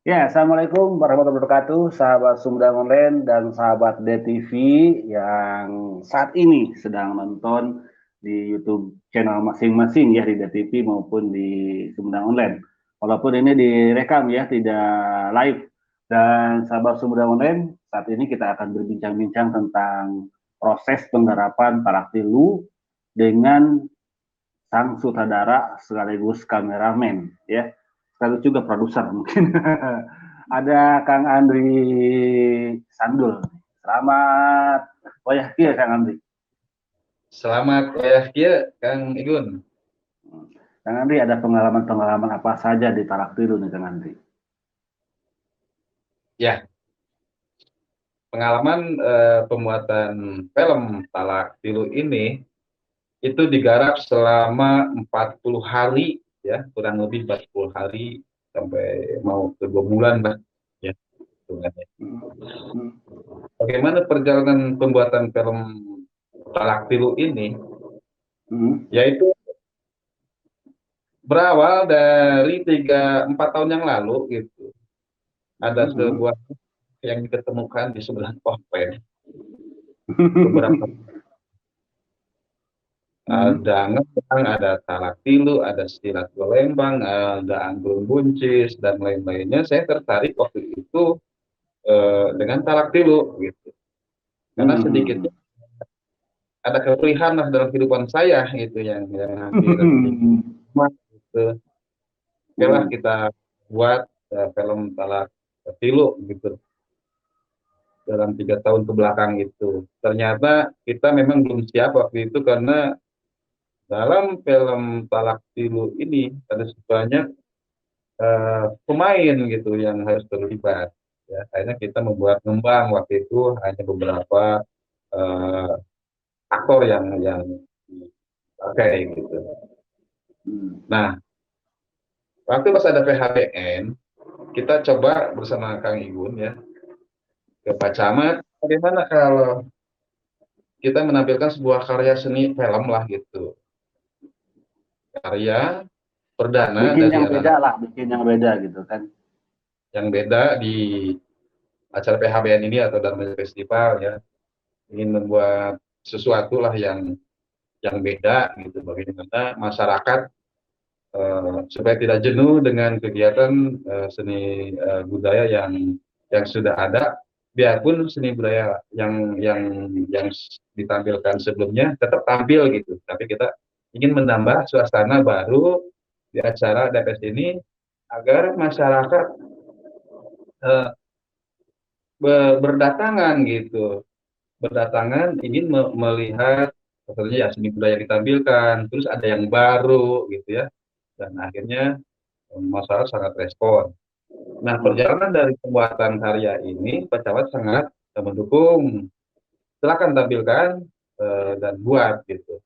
Ya, Assalamualaikum warahmatullahi wabarakatuh, sahabat Sumber Online dan sahabat DTV yang saat ini sedang nonton di YouTube channel masing-masing ya di DTV maupun di Sumber Online. Walaupun ini direkam ya, tidak live. Dan sahabat Sumber Online, saat ini kita akan berbincang-bincang tentang proses penggarapan Paraktilu dengan sang sutradara sekaligus kameramen ya sekaligus juga produser mungkin. Ada Kang Andri Sandul. Selamat wayah kia Kang Andri. Selamat ya, Kang Igun. Kang Andri ada pengalaman-pengalaman apa saja di Taraktilu nih Kang Andri? Ya, pengalaman pembuatan film Talak Tilu ini itu digarap selama 40 hari ya, kurang lebih 40 hari sampai mau ke 2 bulan lah ya. Bagaimana perjalanan pembuatan film Talak Tilu ini? Yaitu berawal dari 3-4 tahun yang lalu gitu. Ada sebuah yang diketemukan di sebelah komplek. Beberapa ada ngebang, ada talak tilu, ada silat golembang, ada angklung buncis dan lain-lainnya. Saya tertarik waktu itu dengan talak tilu gitu, karena sedikitnya ada keperihan lah dalam kehidupan saya gitu yang hampir gitu. Oke lah kita buat film talak tilu gitu dalam 3 tahun ke belakang itu. Ternyata kita memang belum siap waktu itu karena dalam film Talak Tilu ini ada sebanyak pemain gitu yang harus terlibat. Ya, akhirnya kita membuat ngembang waktu itu hanya beberapa uh, aktor yang dipakai gitu. Nah, waktu pas ada PHBN, kita coba bersama Kang Igun ya ke Pak Camat, bagaimana kalau kita menampilkan sebuah karya seni film lah gitu, karya perdana Bikin dari yang beda anak-anak lah, bikin yang beda gitu kan. yang beda di acara PHBN ini atau dalam festival ya, ingin membuat sesuatu lah yang beda gitu, bagaimana masyarakat supaya tidak jenuh dengan kegiatan seni budaya yang sudah ada, biarpun seni budaya yang ditampilkan sebelumnya tetap tampil gitu, tapi kita ingin menambah suasana baru di acara DPS ini agar masyarakat uh, berdatangan gitu, berdatangan ingin melihat maksudnya ya seni budaya ditampilkan, terus ada yang baru gitu ya, dan akhirnya masyarakat sangat respon. Nah, perjalanan dari pembuatan karya ini Pak Camat sangat mendukung, silakan tampilkan dan buat gitu.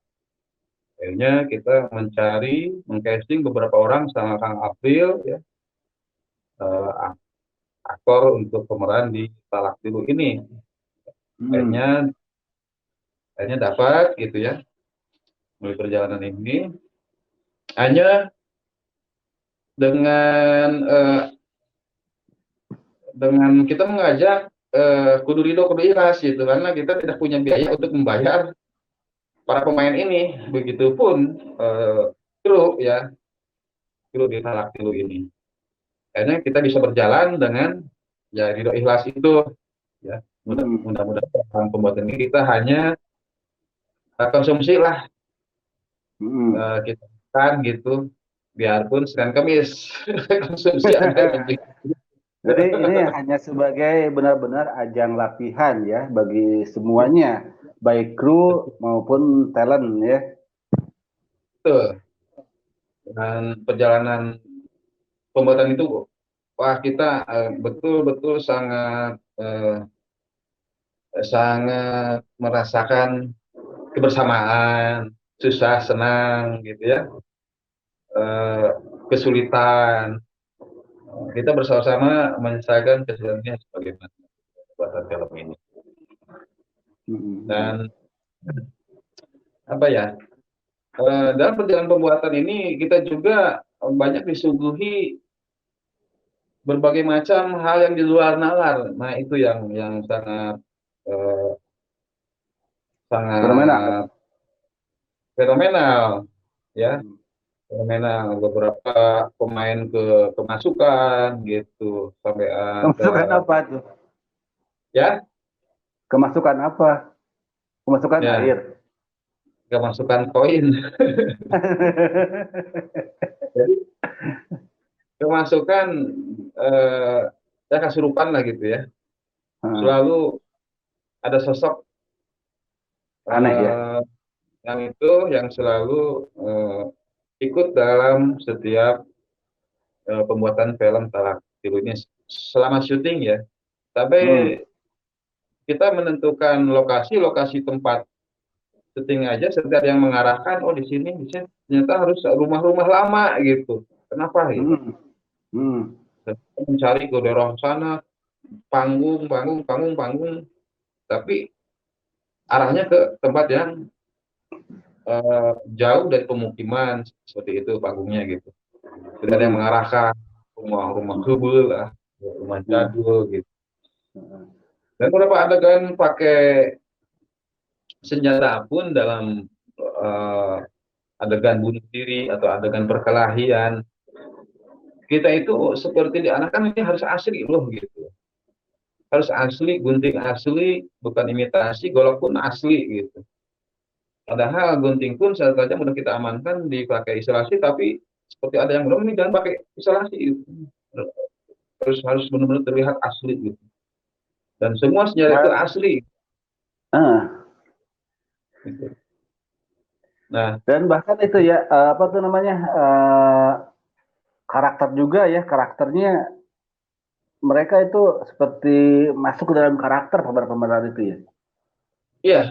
Akhirnya kita mencari, mengcasting beberapa orang sama Kang April ya, uh, aktor untuk pemeran di Talak Tilu ini. Akhirnya akhirnya dapat gitu ya, melalui perjalanan ini hanya dengan kita mengajak kudu ridho kudu ikhlas gitu, karena kita tidak punya biaya untuk membayar para pemain ini, begitupun kru ya, kru di Talak Tilu ini. Akhirnya kita bisa berjalan dengan ya ridho ikhlas itu ya. Mudah-mudahan dalam pembuatan ini kita hanya konsumsi lah, kita kan gitu, biarpun Senin Kamis konsumsi ada. Jadi ini hanya sebagai benar-benar ajang latihan ya bagi semuanya, baik kru maupun talent ya. Betul. Dan perjalanan pembuatan itu, wah kita betul-betul sangat merasakan kebersamaan, susah senang gitu ya, eh, kesulitan. Kita bersama-sama menyelesaikan kesulitannya sebagaimana pembuatan film ini. Dan apa ya? Dalam perjalanan pembuatan ini kita juga banyak disuguhi berbagai macam hal yang di luar nalar. Nah, itu yang sangat eh, Fenomenal. sangat fenomenal ya, Hmm. fenomenal. Beberapa pemain kemasukan gitu sampai Kemasukan ada apa tuh? ya Kemasukan apa? Kemasukan ya air. kemasukan koin. Jadi kemasukan eh, ya kesurupan lah gitu ya. Hmm. Selalu ada sosok Aneh ya. eh, yang itu yang selalu ikut dalam setiap pembuatan film Tarantino ini selama syuting ya. Tapi Hmm. kita menentukan lokasi tempat syuting aja, setiap yang mengarahkan, oh di sini bisa ternyata harus rumah-rumah lama gitu. Kenapa gitu? Hmm. Hmm. Dan kita mencari ke daerah sana, panggung, panggung, panggung, panggung, tapi arahnya ke tempat yang jauh dari pemukiman, seperti itu panggungnya gitu. Tidak ada yang Hmm. mengarahkan rumah-rumah kubur lah, rumah Hmm. jadul gitu. Hmm. Dan beberapa adegan pakai senjata pun dalam uh, adegan bunuh diri atau adegan perkelahian, kita itu seperti diarahkan ini harus asli loh gitu. Harus asli, gunting asli, bukan imitasi, golok pun asli gitu. Padahal gunting pun saja mudah kita amankan dipakai isolasi, tapi seperti ada yang belum ini jangan pakai isolasi gitu. Harus benar-benar terlihat asli gitu. Dan semua senjata itu Dan, asli ah, gitu. Nah, dan bahkan itu ya apa tuh namanya karakter juga ya karakternya mereka itu seperti masuk ke dalam karakter pemeran-pemeran itu ya. iya,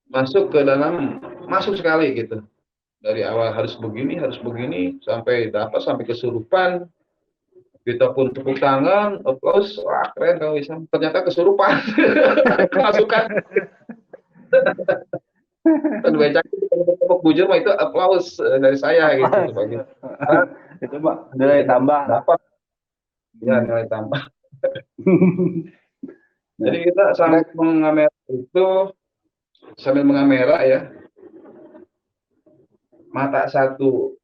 masuk ke dalam, masuk sekali gitu. Dari awal harus begini, sampai dapat, sampai kesurupan, kita pun tepuk tangan, applause, wah keren kamu bisa. Ternyata kesurupan, kemasukan. Dan becak itu kalau bertepuk bujur mah itu applause dari saya gitu Apa? sebagai orang Itu mah nilai tambah lah. dapat ya Hmm. nilai tambah. Jadi Nah, kita sambil mereka, mengamera itu, sambil mengamera ya, mata satu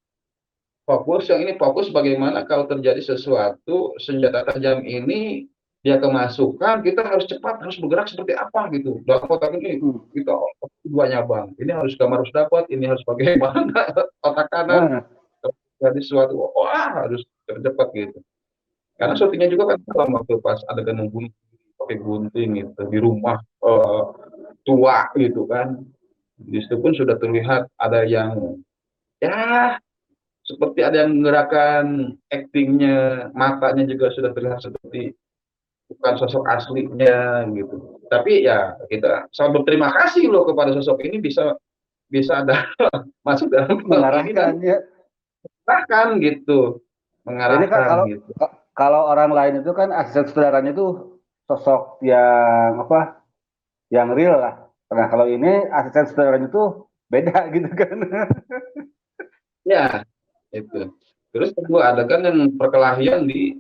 fokus, yang ini fokus bagaimana kalau terjadi sesuatu, senjata tajam ini dia kemasukan, kita harus cepat, harus bergerak seperti apa gitu. Dalam kotak ini hmm. kita duanya bang, ini harus kamar harus dapat, ini harus bagaimana, otak kanan Ah, jadi sesuatu, wah harus cepat gitu. Karena hmm. syutingnya juga kan waktu pas adegan membunuh pakai gunting gitu di rumah tua gitu kan. Di situ pun sudah terlihat ada yang ya seperti ada yang menggerakkan aktingnya, matanya juga sudah terlihat seperti bukan sosok aslinya gitu. Tapi ya kita sangat berterima kasih loh kepada sosok ini bisa bisa ada masuk dalam film ini dan Mengarahkan ya. bahkan gitu Ini kan mengarahkan kalau gitu. kalau orang lain itu kan asisten sutradaranya itu sosok yang apa? Yang real lah. Nah, kalau ini asisten sutradaranya itu beda gitu kan. Ya itu. Terus kedua ada kan yang perkelahian di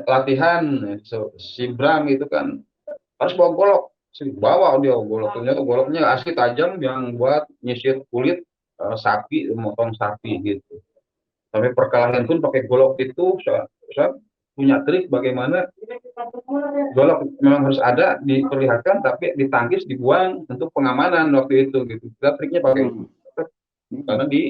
latihan, si Bram itu kan harus bawa golok, bawa dia golok, ternyata goloknya asli tajam yang buat nyisir kulit sapi, motong sapi gitu. Sampai perkelahian pun pakai golok itu, saya punya trik bagaimana golok memang harus ada diperlihatkan, tapi ditangkis dibuang untuk pengamanan waktu itu gitu. Kita triknya pakai itu Hmm. karena Hmm. di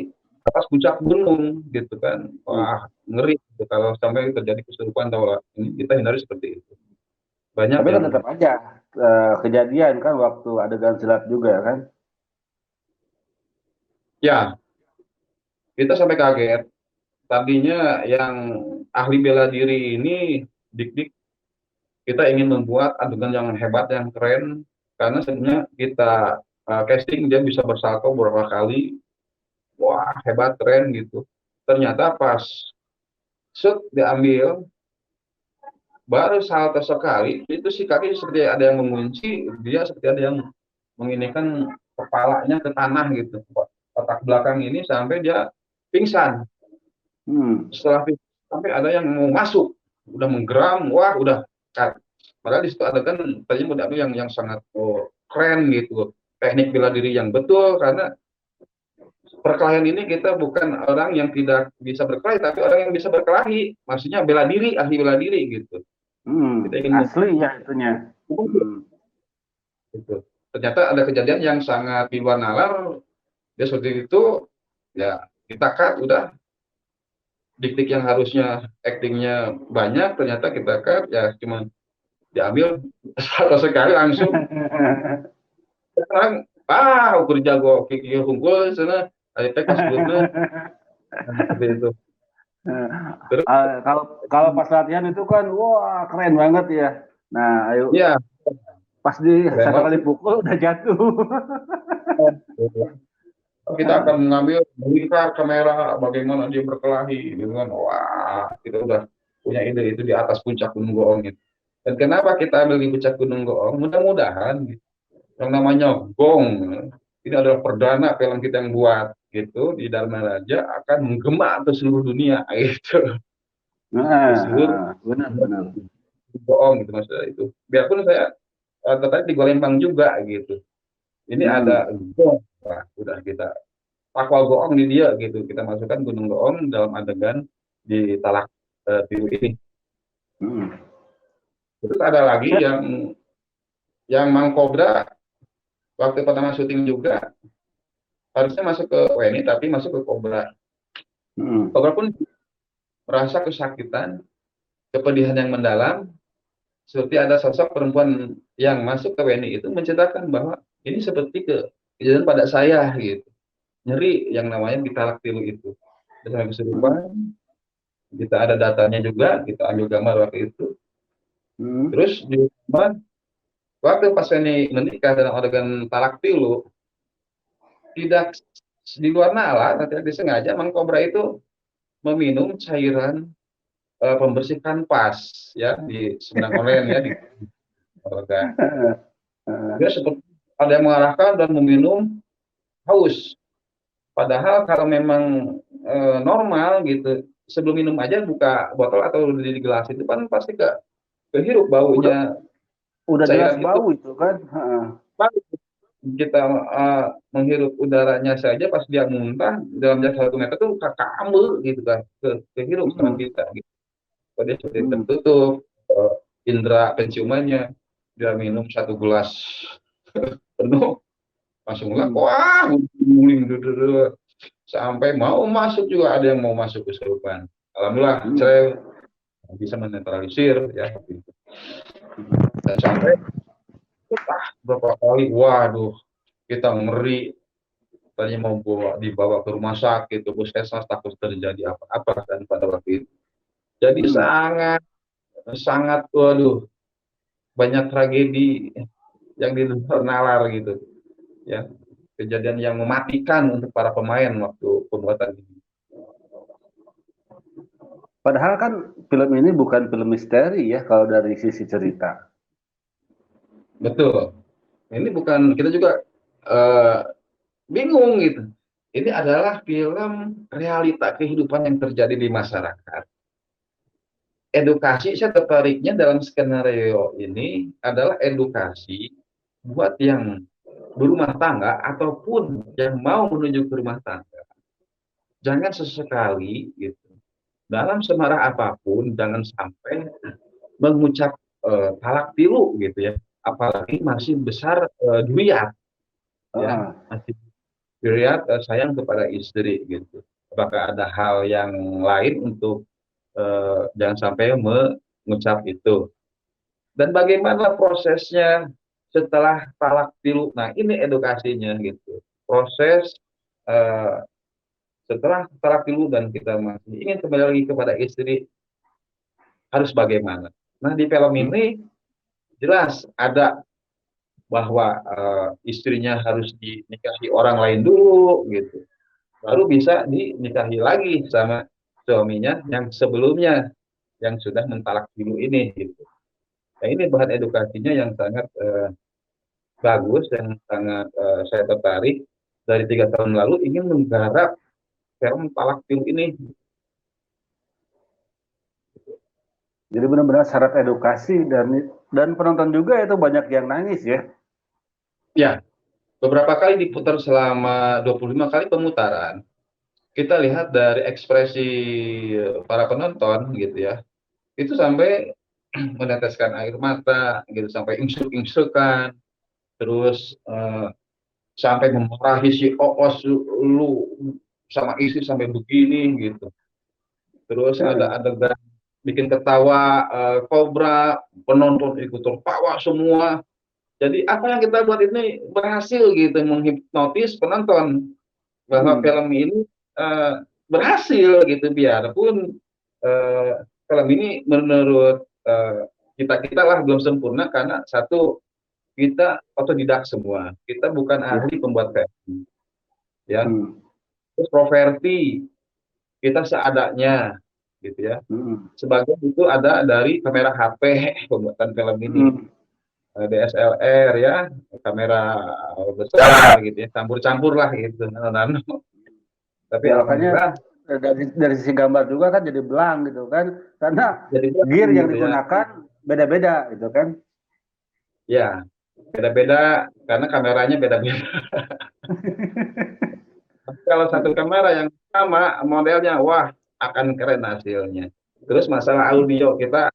atas puncak gunung gitu kan, Hmm. wah ngeri gitu. Kalau sampai terjadi kesurupan atau ini kita hindari seperti itu. Banyak Tapi kan yang tetap aja kejadian kan waktu adegan silat juga kan. ya kita sampai kaget. Tadinya yang ahli bela diri ini dik-dik, kita ingin membuat adegan yang hebat, yang keren, karena sebenarnya kita casting dia bisa bersalto beberapa kali, wah hebat keren gitu. Ternyata pas shoot diambil, baru salto sekali, itu si kaki seperti ada yang mengunci, dia seperti ada yang menginikan kepalanya ke tanah gitu, otak belakang ini sampai dia pingsan. Hmm. Setelah sampai ada yang mau masuk, udah menggeram, wah udah cut. Padahal di situ adegan tadinya mau diambil yang sangat keren gitu, teknik bela diri yang betul, karena perkelahian ini kita bukan orang yang tidak bisa berkelahi, tapi orang yang bisa berkelahi, maksudnya bela diri, ahli bela diri gitu. Kita ingin Asli ya itunya. gitu. Ternyata ada kejadian yang sangat di luar nalar, dia seperti itu, ya kita cut, udah dik-dik yang harusnya actingnya banyak, ternyata kita cut, ya cuma diambil atau sekali langsung sekarang ukur jago kiki unggul sana ada teh pas sebelumnya seperti itu. Terus Kalau kalau pas latihan itu kan wah keren banget ya. Nah, ayo ya pas di keren satu kali banget. pukul udah jatuh. Kita akan mengambil melingkar kamera bagaimana dia berkelahi gitu kan, wah kita udah punya ide itu di atas puncak Gunung Goong gitu. Dan kenapa kita ambil di puncak Gunung Goong, mudah-mudahan gitu, yang namanya gong ini adalah perdana film kita yang buat gitu di Dharma Raja akan menggema ke seluruh dunia gitu, ke seluruh Benar-benar. bohong gitu maksudnya itu. Biarpun saya tertarik di Golembang juga gitu. Ini ada gong, wah, udah kita pakwal goong di dia gitu. Kita masukkan Gunung Goong dalam adegan di Talak Tiru ini. Terus ada lagi yang Mang Kobra waktu pertama syuting juga harusnya masuk ke WNI tapi masuk ke Kobra. Kobra pun merasa kesakitan, kepedihan yang mendalam, seperti ada sosok perempuan yang masuk ke WNI itu menceritakan bahwa ini seperti kejadian pada saya gitu, nyeri yang namanya ditalak tilu itu. Sampai kesurupan, kita ada datanya juga, kita ambil gambar waktu itu. Terus di waktu pas WNI menikah dalam adegan talak tilu, tidak di luar nalar, tidak disengaja, Mang Kobra itu meminum cairan pembersih kanvas ya di Sumedang Online ya di olahraga. Dia seperti ada yang mengarahkan dan meminum haus. Padahal kalau memang normal gitu, sebelum minum aja buka botol atau di gelas itu kan pasti kehirup Udah baunya udah jelas cairan itu. bau itu kan. Kita menghirup udaranya saja pas dia muntah dalam jarak 1 meter tuh kambuh gitu kan, kehirup sama kita. Gitu. Dia seperti tertutup indera penciumannya, dia minum 1 gelas penuh langsung lah, wah guling sampai mau masuk juga ada yang mau masuk kesurupan. Alhamdulillah saya bisa menetralisir ya gitu. Dan sampai berapa kali, waduh kita ngeri, tadinya mau dibawa ke rumah sakit ke puskesmas takut terjadi apa-apa dan pada waktu itu jadi sangat sangat waduh banyak tragedi yang di luar nalar gitu ya, kejadian yang mematikan untuk para pemain waktu pembuatan ini. Padahal kan film ini bukan film misteri ya kalau dari sisi cerita. Betul, ini bukan, kita juga bingung gitu, ini adalah film realita kehidupan yang terjadi di masyarakat. Edukasi, saya tertariknya dalam skenario ini adalah edukasi buat yang berumah tangga ataupun yang mau menuju ke rumah tangga. Jangan sesekali gitu, dalam semarah apapun jangan sampai mengucap talak tilu gitu ya, apalagi masih besar duriat ya, masih duriat sayang kepada istri gitu. Apakah ada hal yang lain untuk jangan sampai mengucap itu, dan bagaimana prosesnya setelah talak tilu. Nah ini edukasinya gitu, proses uh, setelah talak tilu dan kita masih ingin kembali lagi kepada istri harus bagaimana. Nah di film ini jelas ada bahwa istrinya harus dinikahi orang lain dulu gitu, baru bisa dinikahi lagi sama suaminya yang sebelumnya yang sudah mentalak tilu ini gitu. Nah ini bahan edukasinya yang sangat bagus, yang sangat saya tertarik dari 3 tahun lalu ingin menggarap film talak tilu ini. Jadi benar-benar syarat edukasi dan penonton juga itu banyak yang nangis ya. Ya, beberapa kali diputar selama 25 kali pemutaran. Kita lihat dari ekspresi para penonton gitu ya. Itu sampai meneteskan air mata gitu, sampai imsuk-imsukan, terus sampai memarahi si Oos, lu sama istri sampai begini gitu. Terus ada adegan bikin ketawa Kobra, penonton ikut tertawa semua. Jadi apa yang kita buat ini berhasil gitu menghipnotis penonton bahwa Hmm. film ini berhasil gitu, biarpun uh, film ini menurut kita kita lah belum sempurna karena satu, kita otodidak semua, kita bukan Ya. ahli pembuat film ya. Hmm. Terus properti kita seadanya gitu ya. Hmm. Sebagian itu ada dari kamera HP pembuatan film ini, Hmm. DSLR ya, kamera besar gitu ya, campur-campur lah gitu. Tapi Ya makanya alhamdulillah dari sisi gambar juga kan jadi belang gitu kan, karena jadi gear yang gitu ya. digunakan beda-beda gitu kan. Ya, beda-beda karena kameranya beda-beda. Kalau satu kamera yang sama modelnya, wah akan keren hasilnya. Terus masalah audio, kita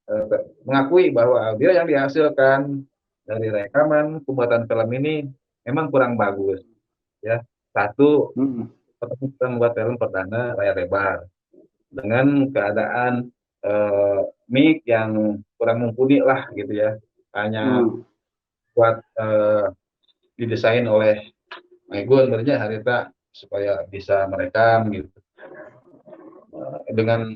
mengakui bahwa audio yang dihasilkan dari rekaman pembuatan film ini memang kurang bagus. Ya, satu, Hmm. kita membuat film perdana layar lebar dengan keadaan mic yang kurang mumpuni lah gitu ya. Hanya Hmm. buat didesain oleh Megun berarti Harita supaya bisa merekam gitu. Dengan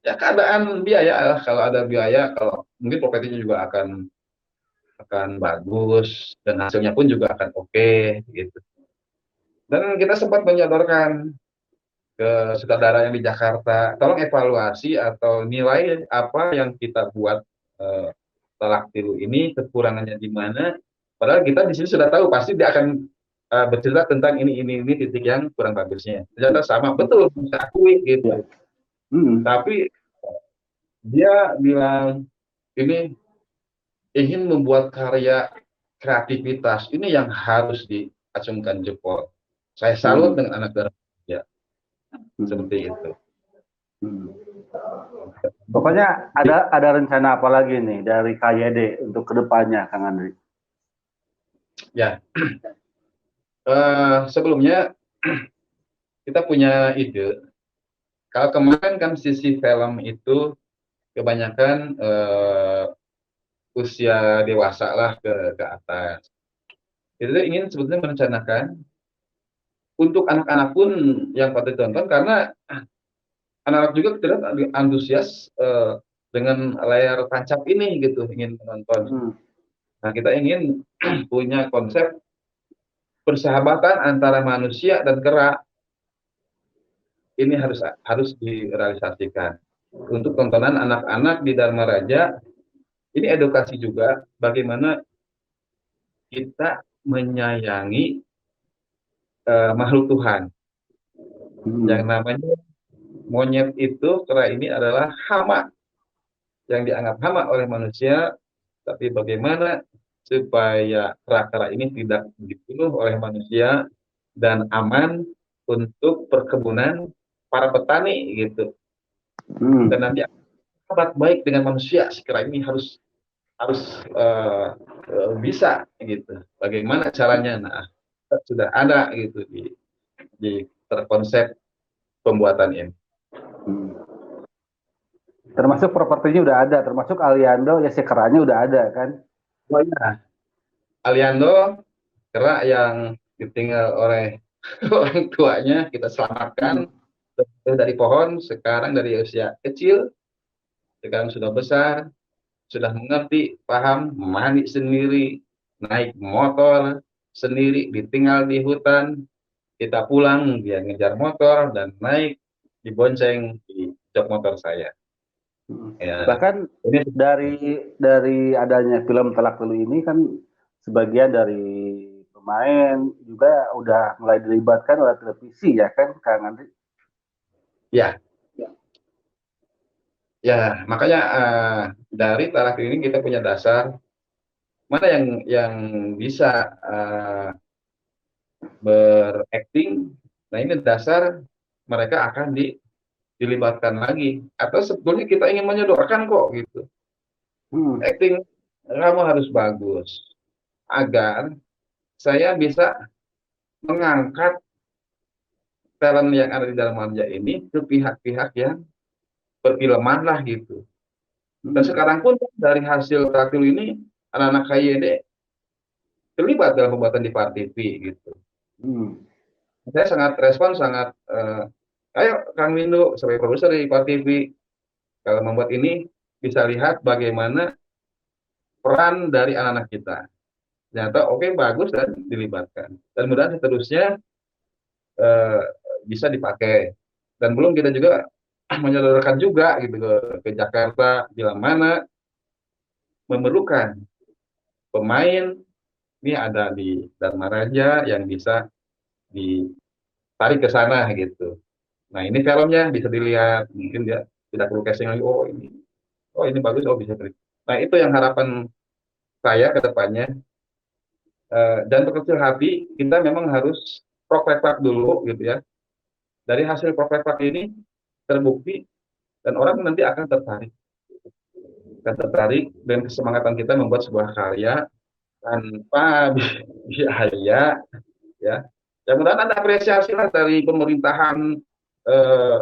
ya keadaan biaya, kalau ada biaya, kalau mungkin propertinya juga akan bagus dan hasilnya pun juga akan oke gitu. Dan kita sempat menyodorkan ke sutradara yang di Jakarta, tolong evaluasi atau nilai apa yang kita buat eh, Talak Tilu ini, kekurangannya di mana. Padahal kita di sini sudah tahu pasti dia akan bercerita tentang ini titik yang kurang bagusnya. Ternyata sama betul, bisa akui Ya. gitu. Hmm. Tapi dia bilang ini ingin membuat karya kreativitas ini yang harus diacungkan jempol. Saya salut Hmm. dengan anak darah ya, Hmm. seperti itu. Hmm. Pokoknya ada rencana apa lagi nih dari KYD untuk kedepannya, Kang Andri? Ya, sebelumnya kita punya ide. Kalau kemarin kan sisi film itu kebanyakan usia dewasa lah ke atas. Kita ingin sebetulnya merencanakan untuk anak-anak pun yang patut ditonton, karena anak-anak juga tidak antusias dengan layar tancap ini gitu, ingin menonton. Hmm. Nah, kita ingin punya konsep persahabatan antara manusia dan kera, ini harus direalisasikan untuk tontonan anak-anak di Dharma Raja. Ini edukasi juga bagaimana kita menyayangi makhluk Tuhan. Yang Hmm. namanya monyet itu, kera ini adalah hama, yang dianggap hama oleh manusia, tapi bagaimana supaya kera-kera ini tidak dibunuh oleh manusia dan aman untuk perkebunan para petani gitu. Dan Hmm. nanti sahabat baik dengan manusia, si kera ini harus harus bisa gitu. Bagaimana caranya? Nah, sudah ada gitu di terkonsep pembuatan ini. Hmm. Termasuk propertinya udah ada, termasuk Aliando ya sekeranya udah ada kan? Oh ya, Aliando, kera yang ditinggal oleh orang tuanya, kita Hmm. selamatkan dari pohon, sekarang dari usia kecil, sekarang sudah besar, sudah mengerti, paham, mandi sendiri, naik motor sendiri, ditinggal di hutan, kita pulang, dia ngejar motor dan naik, dibonceng di jok motor saya. Hmm. Ya, Bahkan ini dari adanya film Talak Telu ini kan sebagian dari pemain juga udah mulai dilibatkan oleh televisi ya kan, Kang Andri? ya Ya, makanya dari taraf ini kita punya dasar mana yang bisa berakting. Nah, ini dasar mereka akan dilibatkan lagi. Atau sebetulnya kita ingin menyodorkan kok gitu. Hmm. Acting kamu harus bagus agar saya bisa mengangkat talent yang ada di dalam manja ini ke pihak-pihak yang perfilman lah gitu. Dan Hmm. sekarang pun dari hasil tampil ini anak-anak KYD terlibat dalam pembuatan di Par TV gitu. Hmm. Saya sangat respon sangat ayo Kang Windu sebagai produser di Par TV kalau membuat ini bisa lihat bagaimana peran dari anak-anak kita. Ternyata oke bagus dan dilibatkan. Dan mudah-mudahan seterusnya eh, bisa dipakai. Dan belum kita juga menyodorkan juga gitu ke Jakarta bila mana memerlukan pemain ini ada di Dharma Raja yang bisa ditarik ke sana gitu. Nah ini filmnya bisa dilihat mungkin dia tidak perlu casting lagi oh ini bagus oh bisa klik. Nah itu yang harapan saya ke depannya dan berkecil hati kita memang harus prok dulu gitu ya. Dari hasil prok ini terbukti dan orang nanti akan tertarik dengan kesemangatan kita membuat sebuah karya tanpa biaya ya. Ya mudah-mudahan ada apresiasi lah dari pemerintahan eh,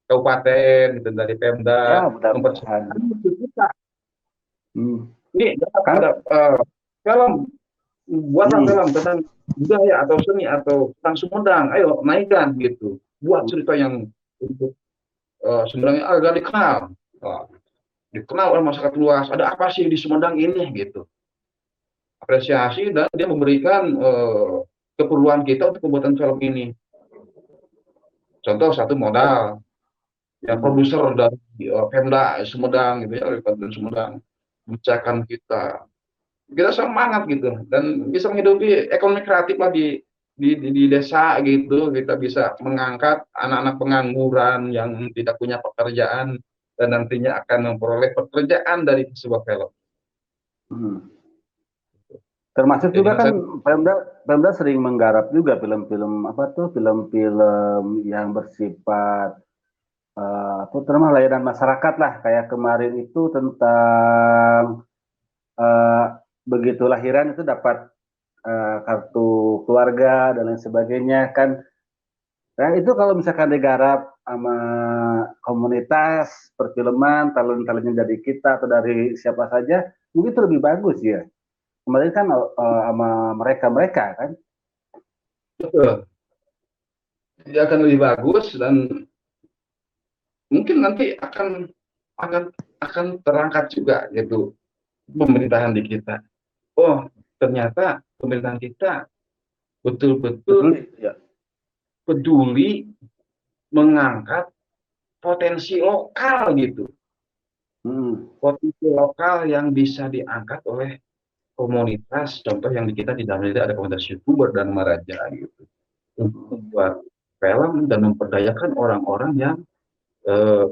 kabupaten gitu dari Ya, Pemda mudah-mudahan. mempersiapkan kita. Hmm. Ini Kan? ada film buatlah Hmm. film tentang budaya atau seni atau tentang Sumedang, ayo naikkan gitu. Buat cerita yang untuk Sumedang yang agak dikenal. Uh, dikenal oleh masyarakat luas. Ada apa sih di Sumedang ini gitu. Apresiasi dan dia memberikan keperluan kita untuk pembuatan film ini. Contoh satu modal, ya Hmm. produser dari Pemda Sumedang gitu ya, dari Kabupaten Sumedang, mencakan kita semangat gitu dan bisa menghidupi ekonomi kreatif lah di desa gitu. Kita bisa mengangkat anak-anak pengangguran yang tidak punya pekerjaan dan nantinya akan memperoleh pekerjaan dari sebuah film. Hmm. Termasuk Jadi juga kan saya Pemda Pemda sering menggarap juga film-film apa tuh film-film yang bersifat apa terutama layanan masyarakat lah kayak kemarin itu tentang eh, begitu lahiran itu dapat kartu keluarga dan lain sebagainya kan. Nah, itu kalau misalkan digarap sama komunitas perfilman, talent-talentnya dari kita atau dari siapa saja, mungkin itu lebih bagus ya. Kemarin kan sama mereka-mereka kan. betul, dia akan lebih bagus dan mungkin nanti akan akan terangkat juga gitu pemerintahan di kita. Oh, ternyata pemerintahan kita betul-betul Betul ya. peduli mengangkat potensi lokal gitu. Hmm. Potensi lokal yang bisa diangkat oleh komunitas, contoh yang di kita di dalam itu ada komunitas YouTuber dan Maraja gitu. Untuk membuat film dan memperdayakan orang-orang eh,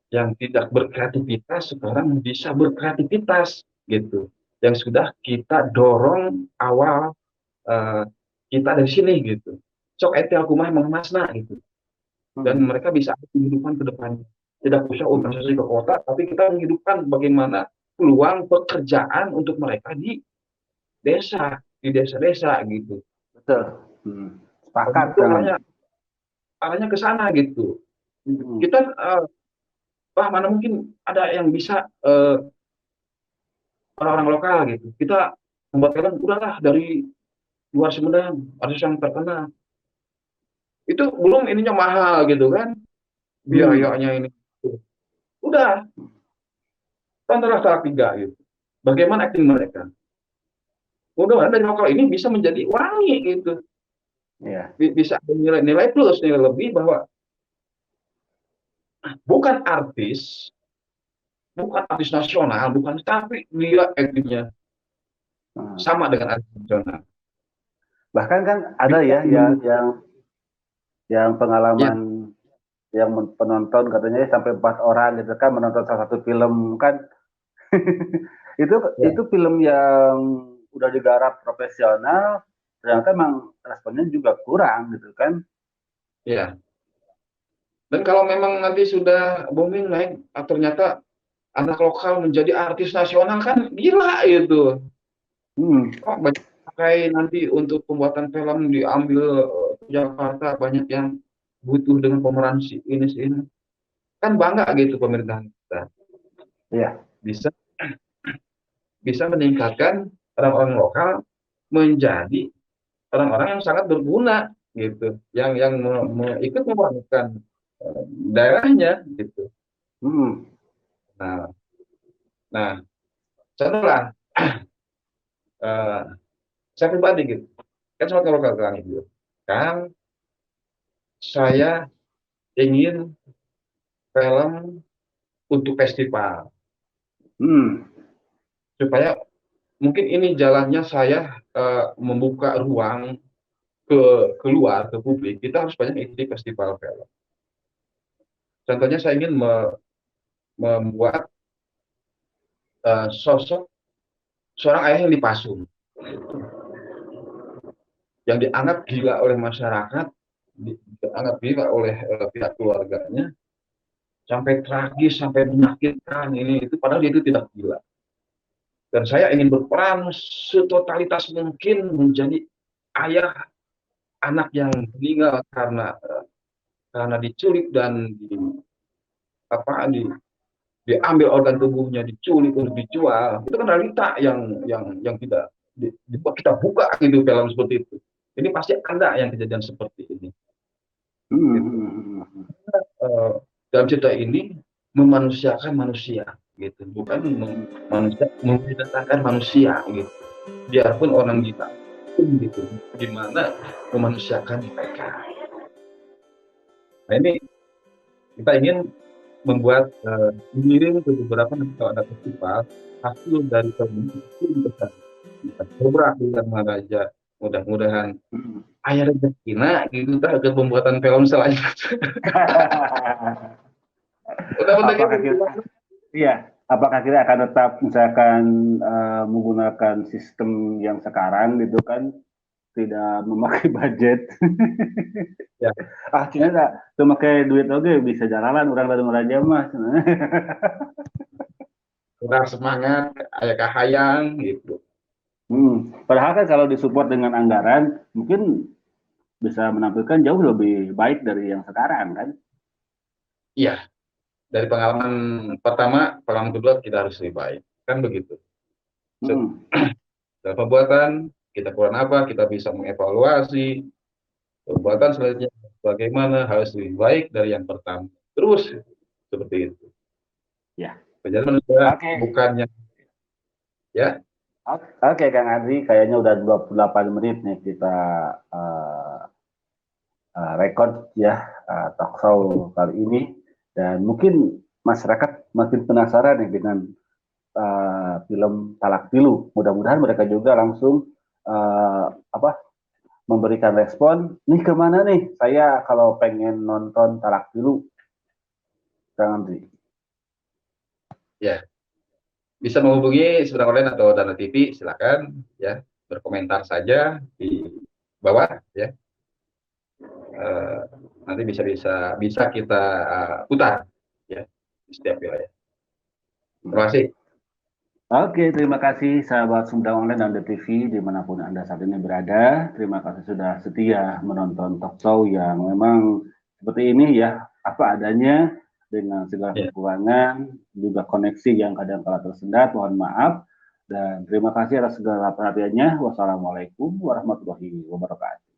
yang tidak berkreativitas sekarang bisa berkreativitas gitu. Yang sudah kita dorong awal eh, kita dari sini gitu. Sok etel kumah mengemasna gitu. Dan Hmm. mereka bisa ada kehidupan ke depannya. Tidak usah Hmm. investasi ke kota, tapi kita menghidupkan bagaimana peluang pekerjaan untuk mereka di desa-desa gitu. Betul. Hmm. Dan Sepakat itu kan. arahnya ke sana gitu. Hmm. Kita mana mungkin ada yang bisa orang-orang lokal gitu. Kita membuat film udahlah dari luar Sumedang, artis yang terkenal. Itu belum ininya mahal gitu kan, Hmm. biayanya ini. Udah, tontonlah salah tiga gitu. Bagaimana acting mereka? Mudah-mudahan dari lokal ini bisa menjadi wangi gitu. Ya. Bisa ada nilai plus, nilai lebih bahwa bukan bukan artis nasional, bukan tapi dia actingnya Hmm. sama dengan artis nasional. Bahkan kan ada Bisa ya menunjukkan yang ya, pengalaman yang penonton katanya sampai 4 orang gitu kan menonton salah satu film kan. itu Ya, itu film yang udah digarap profesional, ternyata emang responnya juga kurang gitu kan. ya. Dan kalau memang nanti sudah booming naik, ternyata anak lokal menjadi artis nasional kan gila itu. Hmm. Kok banyak pakai nanti untuk pembuatan film diambil Jakarta banyak yang butuh dengan pemeran si ini si ini. Kan bangga gitu pemerintahan kita Iya. bisa bisa meningkatkan orang-orang lokal menjadi orang-orang yang sangat berguna gitu, yang ikut membangunkan daerahnya gitu. Hmm. Nah, nah contohlah eh, saya pribadi gitu, kan sebagai lokal kan gitu, kan saya ingin film untuk festival Hmm. supaya mungkin ini jalannya saya membuka ruang ke keluar ke publik, kita harus banyak ikuti festival film. Contohnya saya ingin membuat sosok seorang ayah yang dipasung, yang dianggap gila oleh masyarakat, dianggap gila oleh pihak keluarganya, sampai tragis, sampai menyakitkan ini itu, padahal dia itu tidak gila. Dan saya ingin berperan setotalitas mungkin menjadi ayah anak yang meninggal karena diculik dan apa diambil organ tubuhnya, diculik untuk dijual. Itu kan realita yang tidak kita buka gitu film seperti itu. Ini pasti ada yang kejadian seperti ini. Gitu. Hmm. Hmm. Dalam cerita ini memanusiakan manusia, gitu, bukan manusia membinasakan manusia, gitu. Biarpun orang gila, gitu, gimana memanusiakan mereka. Nah ini kita ingin membuat mengirim ke beberapa negara festival hasil dari film itu besar. Kita coba dengan Maraja, mudah-mudahan Hmm. ayah rezekina gitu tak ke pembuatan film selanjutnya. Udah Apakah gitu. kita, iya, apakah kita akan tetap misalkan menggunakan sistem yang sekarang gitu kan, tidak memakai budget. Ya, Ah, Cina tak, tuh pakai duit oke bisa jalanan orang dari Raja mas. kurang semangat, ayah kahayang gitu. Padahal kan kalau disupport dengan anggaran, mungkin bisa menampilkan jauh lebih baik dari yang sekarang kan. Iya, dari pengalaman pertama, pengalaman kedua kita harus lebih baik. Kan begitu. Hmm. Dalam pembuatan, kita kurang apa, kita bisa mengevaluasi. Pembuatan selanjutnya bagaimana harus lebih baik dari yang pertama. Terus, seperti itu. Ya. Jadi manusia Oke. bukannya, ya, Oke, Kang Adri, kayaknya udah 28 menit nih kita uh, record ya talk show kali ini, dan mungkin masyarakat makin penasaran nih dengan film Talak Pilu. Mudah-mudahan mereka juga langsung apa memberikan respon. Nih kemana nih? Saya kalau pengen nonton Talak Pilu, Kang Adri. ya. Bisa menghubungi Seberang Online atau Dana TV, silakan ya, berkomentar saja di bawah ya. Uh, nanti bisa kita putar ya di setiap wilayah. Terima kasih. Oke, terima kasih sahabat Sumedang Online dan TV dimanapun Anda saat ini berada. Terima kasih sudah setia menonton talk show yang memang seperti ini ya, apa adanya dengan segala Ya. kekurangan, juga koneksi yang kadang kala tersendat, mohon maaf. Dan terima kasih atas segala perhatiannya. Wassalamualaikum warahmatullahi wabarakatuh.